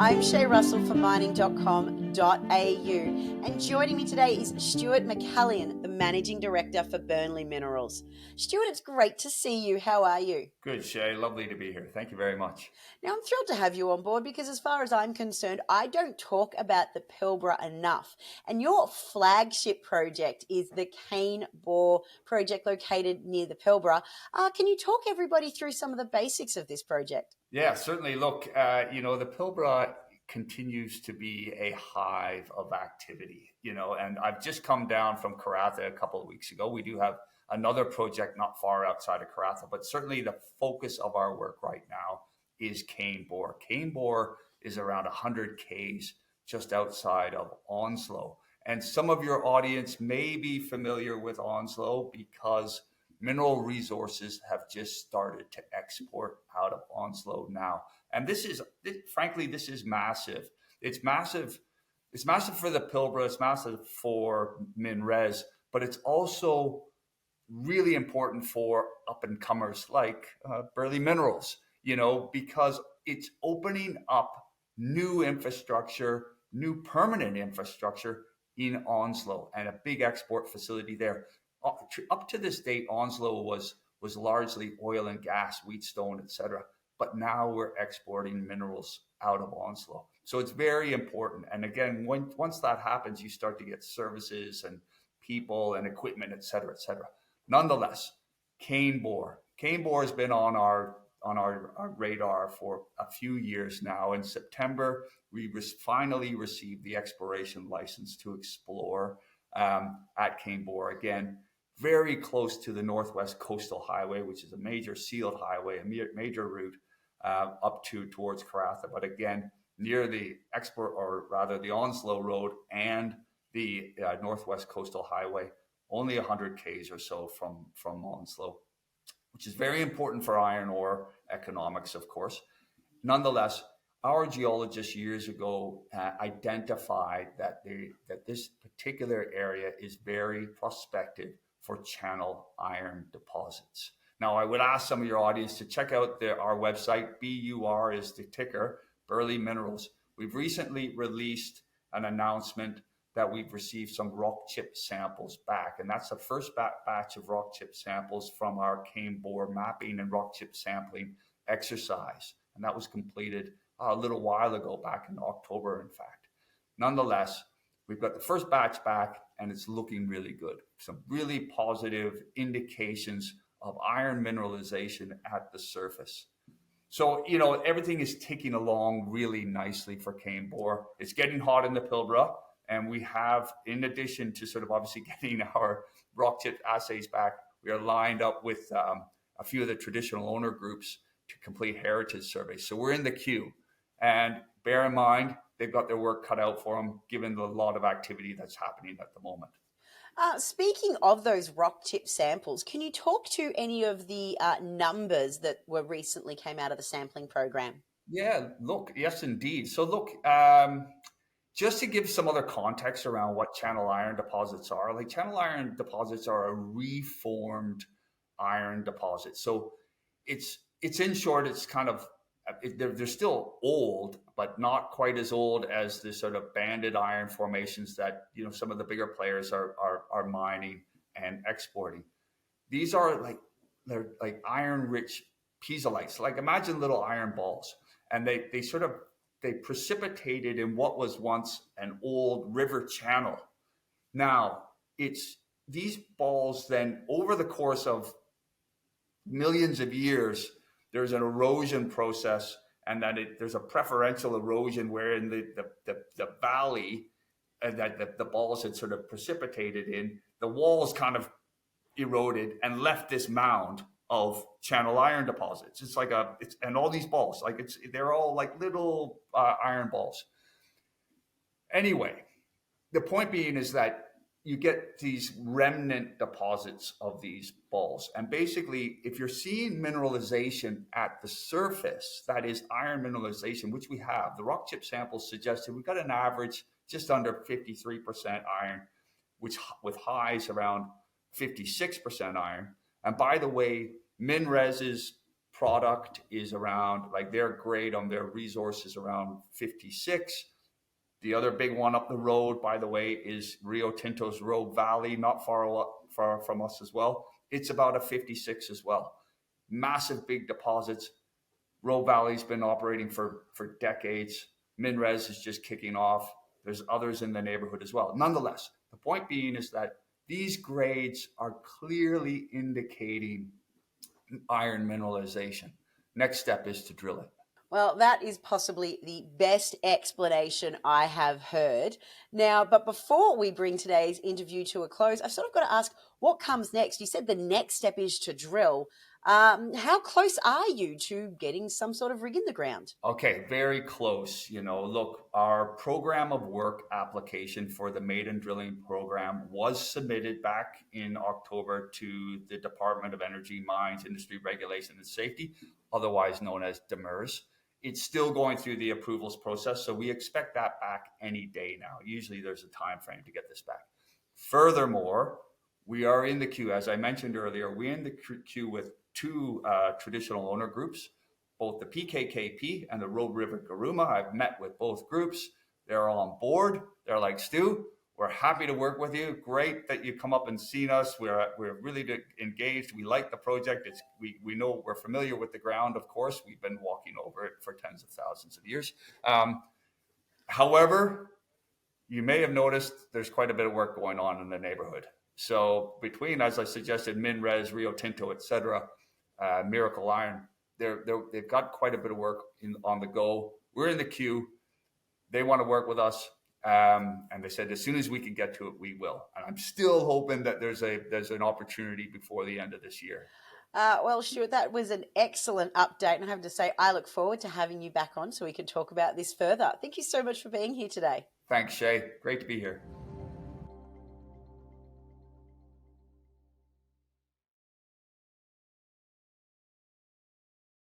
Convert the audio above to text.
I'm Shae Russell from mining.com.au, and joining me today is Stewart McCallion, the Managing Director for Burley Minerals. Stewart, it's great to see you. How are you? Good, Shae. Lovely to be here. Thank you very much. Now, I'm thrilled to have you on board because, as far as I'm concerned, I don't talk about the Pilbara enough. And your flagship project is the Cane Bore project located near the Pilbara. Can you talk everybody through some of the basics of this project? Yeah, certainly. Look, the Pilbara continues to be a hive of activity, and I've just come down from Karratha a couple of weeks ago. We do have another project not far outside of Karratha, but certainly the focus of our work right now is Cane Bore. Cane Bore is around 100 Ks just outside of Onslow. And some of your audience may be familiar with Onslow because Mineral Resources have just started to export out of Onslow now. And frankly, this is massive. It's massive. It's massive for the Pilbara. It's massive for MinRes, but it's also really important for up and comers like Burley Minerals, because it's opening up new infrastructure, new permanent infrastructure in Onslow and a big export facility there. Up to this date, Onslow was largely oil and gas, Wheatstone, etc. But now we're exporting minerals out of Onslow. So it's very important. And again, once that happens, you start to get services and people and equipment, etc., etc. Nonetheless, Cane Bore has been on our radar for a few years now. In September, we finally received the exploration license to explore at Cane Bore. Again, very close to the Northwest Coastal Highway, which is a major sealed highway, a major route up towards Karratha. But again, near the the Onslow Road and the Northwest Coastal Highway, only 100 Ks or so from Onslow, which is very important for iron ore economics, of course. Nonetheless, our geologists years ago identified that this particular area is very prospective for channel iron deposits. Now, I would ask some of your audience to check out our website. BUR is the ticker, Burley Minerals. We've recently released an announcement that we've received some rock chip samples back. And that's the first batch of rock chip samples from our Cane Bore mapping and rock chip sampling exercise. And that was completed a little while ago, back in October, in fact. Nonetheless, we've got the first batch back and it's looking really good. Some really positive indications of iron mineralization at the surface. So, everything is ticking along really nicely for Cane Bore. It's getting hot in the Pilbara. And we have, in addition to sort of obviously getting our rock chip assays back, we are lined up with a few of the traditional owner groups to complete heritage surveys. So we're in the queue. And bear in mind, they've got their work cut out for them, given the lot of activity that's happening at the moment. Speaking of those rock chip samples, can you talk to any of the numbers that were recently came out of the sampling program? Yeah, look, yes, indeed. So look, just to give some other context around what channel iron deposits are, like channel iron deposits are a reformed iron deposit. So it's in short, it's kind of, they're still old, but not quite as old as the sort of banded iron formations that, some of the bigger players are mining and exporting. These are they're like iron rich piezolites. Like imagine little iron balls, and they precipitated in what was once an old river channel. Now, it's these balls then, over the course of millions of years, there's an erosion process, and then there's a preferential erosion wherein the valley that the balls had sort of precipitated in, the walls kind of eroded and left this mound of channel iron deposits. It's like and all these balls, they're all like little iron balls. Anyway, the point being is that you get these remnant deposits of these balls. And basically, if you're seeing mineralization at the surface, that is iron mineralization, which we have, the rock chip samples suggested we've got an average just under 53% iron, which with highs around 56% iron. And by the way, MinRes's product is around, like their grade on their resource is around 56. The other big one up the road, by the way, is Rio Tinto's Rogue Valley, not far from us as well. It's about a 56 as well. Massive big deposits. Rogue Valley's been operating for decades. MinRes is just kicking off. There's others in the neighborhood as well. Nonetheless, the point being is that these grades are clearly indicating iron mineralization. Next step is to drill it. Well, that is possibly the best explanation I have heard. Now, but before we bring today's interview to a close, I've sort of got to ask, what comes next? You said the next step is to drill. How close are you to getting some sort of rig in the ground? Okay, very close. Look, our program of work application for the maiden drilling program was submitted back in October to the Department of Energy, Mines, Industry Regulation and Safety, otherwise known as DEMERS. It's still going through the approvals process, so we expect that back any day now. Usually there's a time frame to get this back. Furthermore, we are in the queue, as I mentioned earlier, we're in the queue with two traditional owner groups, both the PKKP and the Road River Garuma. I've met with both groups. They're all on board. They're like, Stu, we're happy to work with you. Great that you come up and seen us. We're really engaged. We like the project. We know we're familiar with the ground. Of course, we've been walking over it for tens of thousands of years. However, you may have noticed there's quite a bit of work going on in the neighborhood. So between, as I suggested, MinRes, Rio Tinto, etc., Miracle Iron, they've got quite a bit of work on the go. We're in the queue. They want to work with us. And they said, as soon as we can get to it, we will. And I'm still hoping that there's an opportunity before the end of this year. Well, Stuart, that was an excellent update. And I have to say, I look forward to having you back on so we can talk about this further. Thank you so much for being here today. Thanks, Shae. Great to be here.